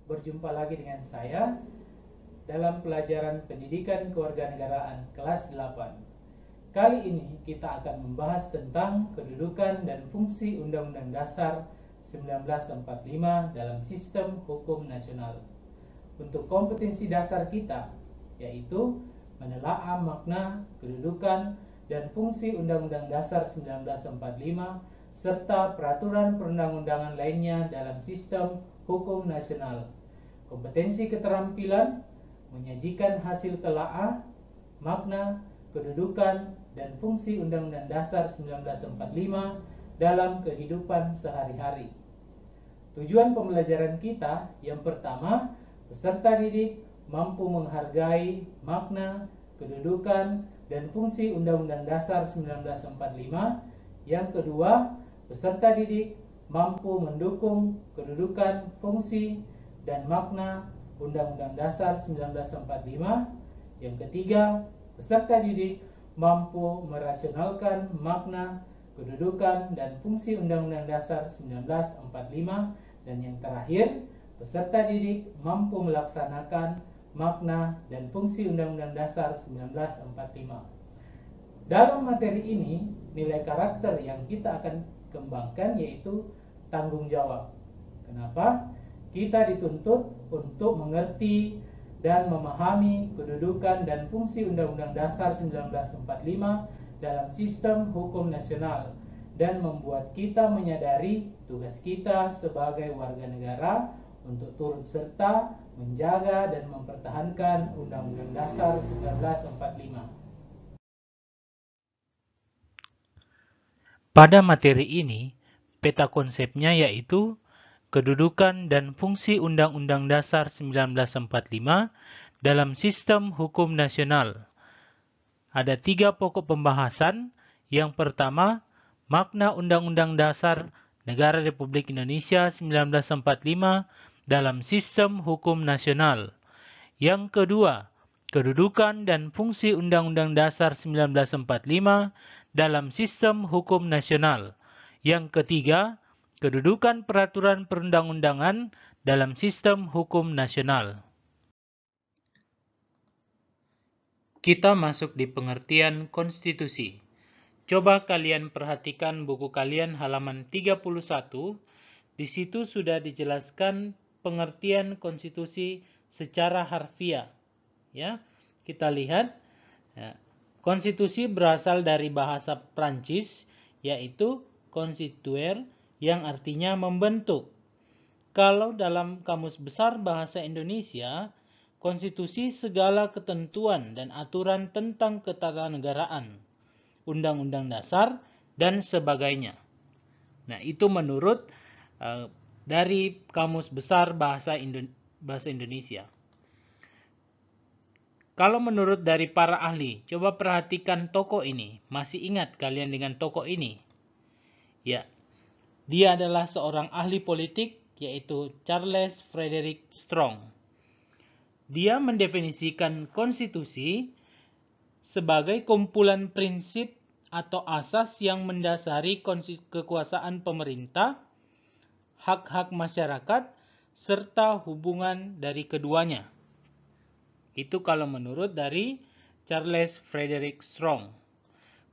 Berjumpa lagi dengan saya dalam pelajaran Pendidikan Kewarganegaraan kelas 8. Kali ini kita akan membahas tentang kedudukan dan fungsi Undang-Undang Dasar 1945 dalam sistem hukum nasional. Untuk kompetensi dasar kita, yaitu menelaah makna, kedudukan, dan fungsi Undang-Undang Dasar 1945 serta peraturan perundang-undangan lainnya dalam sistem hukum nasional. Kompetensi keterampilan menyajikan hasil telaah, makna, kedudukan, dan fungsi Undang-Undang Dasar 1945 dalam kehidupan sehari-hari. Tujuan pembelajaran kita yang pertama, peserta didik mampu menghargai makna, kedudukan, dan fungsi Undang-Undang Dasar 1945. Yang kedua, peserta didik mampu mendukung kedudukan, fungsi, dan makna Undang-Undang Dasar 1945. Yang ketiga, peserta didik mampu merasionalkan makna, kedudukan, dan fungsi Undang-Undang Dasar 1945. Dan yang terakhir, peserta didik mampu melaksanakan makna dan fungsi Undang-Undang Dasar 1945. Dalam materi ini, nilai karakter yang kita akan kembangkan yaitu tanggung jawab. Kenapa? Kita dituntut untuk mengerti dan memahami kedudukan dan fungsi Undang-Undang Dasar 1945 dalam sistem hukum nasional dan membuat kita menyadari tugas kita sebagai warga negara untuk turut serta menjaga dan mempertahankan Undang-Undang Dasar 1945. Pada materi ini, peta konsepnya yaitu kedudukan dan fungsi Undang-Undang Dasar 1945 dalam sistem hukum nasional. Ada 3 pokok pembahasan. Yang pertama, makna Undang-Undang Dasar Negara Republik Indonesia 1945 dalam sistem hukum nasional. Yang kedua, kedudukan dan fungsi Undang-Undang Dasar 1945 dalam sistem hukum nasional. Yang ketiga, kedudukan peraturan perundang-undangan dalam sistem hukum nasional. Kita masuk di pengertian konstitusi. Coba kalian perhatikan buku kalian halaman 31. Di situ sudah dijelaskan pengertian konstitusi secara harfiah. Ya, kita lihat. Ya. Konstitusi berasal dari bahasa Prancis, yaitu constituer, yang artinya membentuk. Kalau dalam Kamus Besar Bahasa Indonesia, konstitusi segala ketentuan dan aturan tentang ketatanegaraan, undang-undang dasar, dan sebagainya. Nah, itu menurut dari Kamus Besar Bahasa Indonesia. Kalau menurut dari para ahli, coba perhatikan tokoh ini. Masih ingat kalian dengan tokoh ini? Ya, dia adalah seorang ahli politik, yaitu Charles Frederick Strong. Dia mendefinisikan konstitusi sebagai kumpulan prinsip atau asas yang mendasari kekuasaan pemerintah, hak-hak masyarakat, serta hubungan dari keduanya. Itu kalau menurut dari Charles Frederick Strong.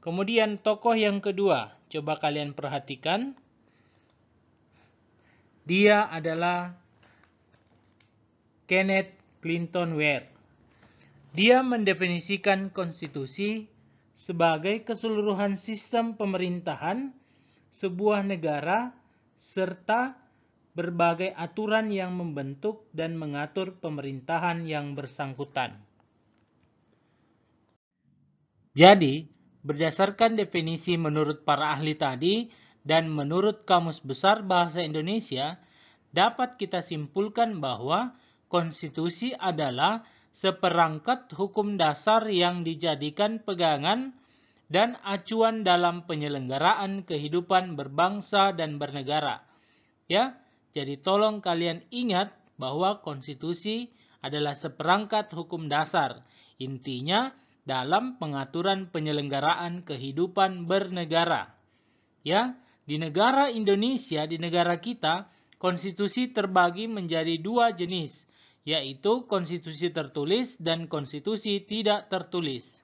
Kemudian tokoh yang kedua, coba kalian perhatikan. Dia adalah Kenneth Clinton Ware. Dia mendefinisikan konstitusi sebagai keseluruhan sistem pemerintahan sebuah negara serta berbagai aturan yang membentuk dan mengatur pemerintahan yang bersangkutan. Jadi, berdasarkan definisi menurut para ahli tadi dan menurut Kamus Besar Bahasa Indonesia, dapat kita simpulkan bahwa konstitusi adalah seperangkat hukum dasar yang dijadikan pegangan dan acuan dalam penyelenggaraan kehidupan berbangsa dan bernegara. Ya, jadi tolong kalian ingat bahwa konstitusi adalah seperangkat hukum dasar. Intinya dalam pengaturan penyelenggaraan kehidupan bernegara. Ya, di negara Indonesia, di negara kita, konstitusi terbagi menjadi dua jenis, yaitu konstitusi tertulis dan konstitusi tidak tertulis.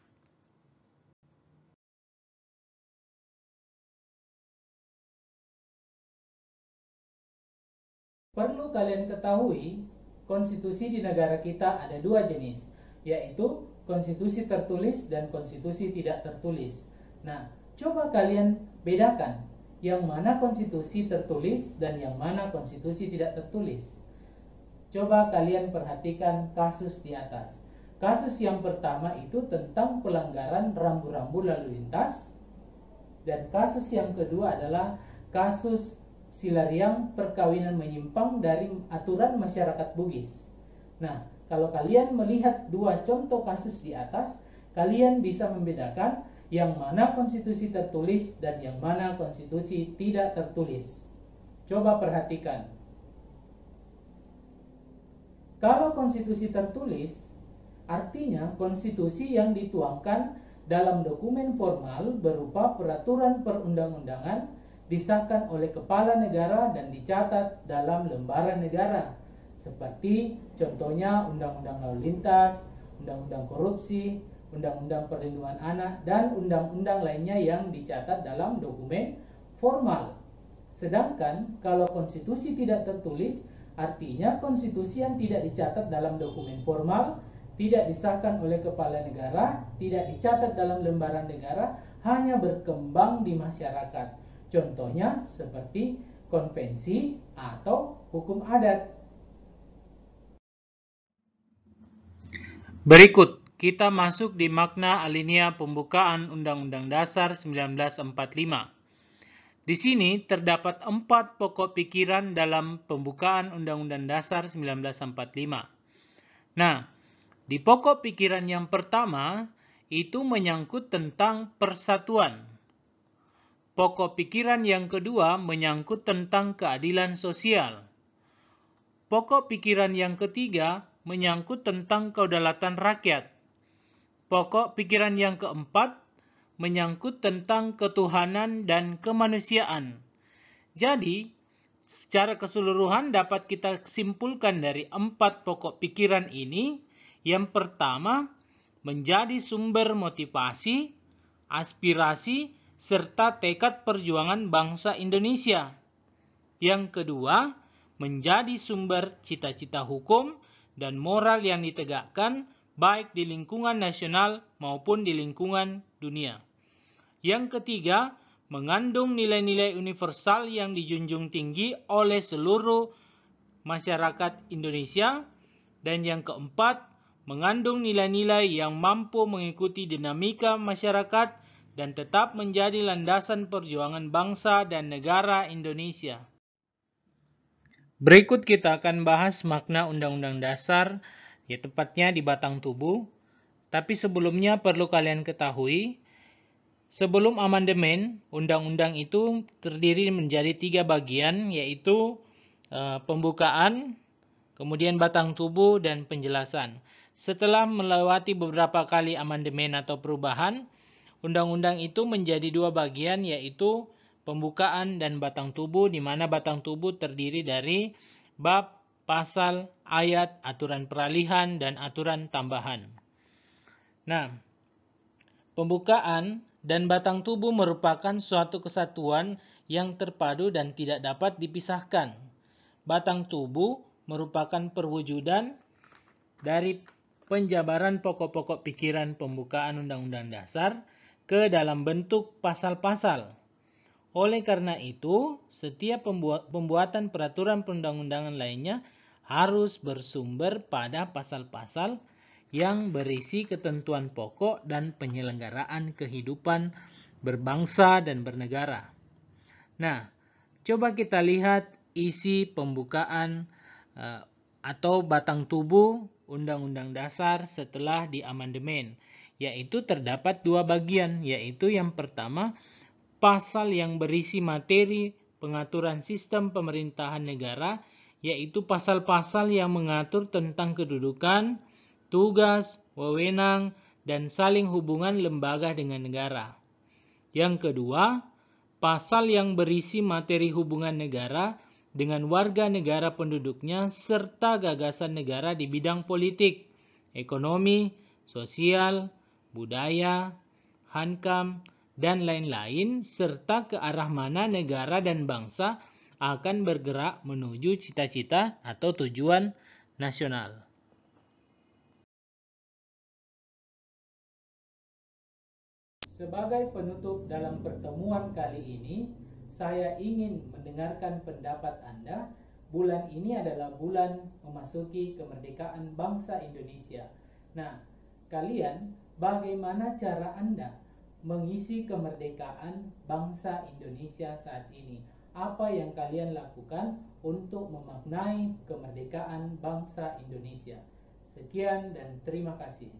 Perlu kalian ketahui, konstitusi di negara kita ada dua jenis, yaitu konstitusi tertulis dan konstitusi tidak tertulis. Nah, coba kalian bedakan yang mana konstitusi tertulis dan yang mana konstitusi tidak tertulis. Coba kalian perhatikan kasus di atas. Kasus yang pertama itu tentang pelanggaran rambu-rambu lalu lintas, dan kasus yang kedua adalah kasus Silariang perkawinan menyimpang dari aturan masyarakat Bugis. Nah, kalau kalian melihat dua contoh kasus di atas, kalian bisa membedakan yang mana konstitusi tertulis dan yang mana konstitusi tidak tertulis. Coba perhatikan. Kalau konstitusi tertulis, artinya konstitusi yang dituangkan dalam dokumen formal berupa peraturan perundang-undangan disahkan oleh kepala negara dan dicatat dalam lembaran negara, seperti contohnya Undang-Undang Lalu Lintas, Undang-Undang Korupsi, Undang-Undang Perlindungan Anak, dan undang-undang lainnya yang dicatat dalam dokumen formal. Sedangkan kalau konstitusi tidak tertulis, artinya konstitusi yang tidak dicatat dalam dokumen formal, tidak disahkan oleh kepala negara, tidak dicatat dalam lembaran negara, hanya berkembang di masyarakat. Contohnya seperti konvensi atau hukum adat. Berikut kita masuk di makna alinea pembukaan Undang-Undang Dasar 1945. Di sini terdapat 4 pokok pikiran dalam pembukaan Undang-Undang Dasar 1945. Nah, di pokok pikiran yang pertama itu menyangkut tentang persatuan. Pokok pikiran yang kedua menyangkut tentang keadilan sosial. Pokok pikiran yang ketiga menyangkut tentang kedaulatan rakyat. Pokok pikiran yang keempat menyangkut tentang ketuhanan dan kemanusiaan. Jadi, secara keseluruhan dapat kita simpulkan dari 4 pokok pikiran ini, yang pertama menjadi sumber motivasi, aspirasi, serta tekad perjuangan bangsa Indonesia. Yang kedua, menjadi sumber cita-cita hukum dan moral yang ditegakkan baik di lingkungan nasional maupun di lingkungan dunia. Yang ketiga, mengandung nilai-nilai universal yang dijunjung tinggi oleh seluruh masyarakat Indonesia. Dan yang keempat, mengandung nilai-nilai yang mampu mengikuti dinamika masyarakat dan tetap menjadi landasan perjuangan bangsa dan negara Indonesia. Berikut kita akan bahas makna Undang-Undang Dasar, ya tepatnya di batang tubuh. Tapi sebelumnya perlu kalian ketahui, sebelum amandemen, undang-undang itu terdiri menjadi 3 bagian, yaitu pembukaan, kemudian batang tubuh, dan penjelasan. Setelah melewati beberapa kali amandemen atau perubahan, undang-undang itu menjadi 2 bagian, yaitu pembukaan dan batang tubuh, di mana batang tubuh terdiri dari bab, pasal, ayat, aturan peralihan, dan aturan tambahan. Nah, pembukaan dan batang tubuh merupakan suatu kesatuan yang terpadu dan tidak dapat dipisahkan. Batang tubuh merupakan perwujudan dari penjabaran pokok-pokok pikiran pembukaan Undang-Undang Dasar ke dalam bentuk pasal-pasal. Oleh karena itu, setiap pembuatan peraturan perundang-undangan lainnya harus bersumber pada pasal-pasal yang berisi ketentuan pokok dan penyelenggaraan kehidupan berbangsa dan bernegara. Nah, coba kita lihat isi pembukaan atau batang tubuh Undang-Undang Dasar setelah diamandemen, yaitu terdapat 2 bagian, yaitu yang pertama, pasal yang berisi materi pengaturan sistem pemerintahan negara, yaitu pasal-pasal yang mengatur tentang kedudukan, tugas, wewenang, dan saling hubungan lembaga dengan negara. Yang kedua, pasal yang berisi materi hubungan negara dengan warga negara penduduknya serta gagasan negara di bidang politik, ekonomi, sosial, budaya, hankam, dan lain-lain, serta ke arah mana negara dan bangsa akan bergerak menuju cita-cita atau tujuan nasional. Sebagai penutup dalam pertemuan kali ini, saya ingin mendengarkan pendapat Anda. Bulan ini adalah bulan memasuki kemerdekaan bangsa Indonesia. Nah, kalian bagaimana cara Anda mengisi kemerdekaan bangsa Indonesia saat ini? Apa yang kalian lakukan untuk memaknai kemerdekaan bangsa Indonesia? Sekian dan terima kasih.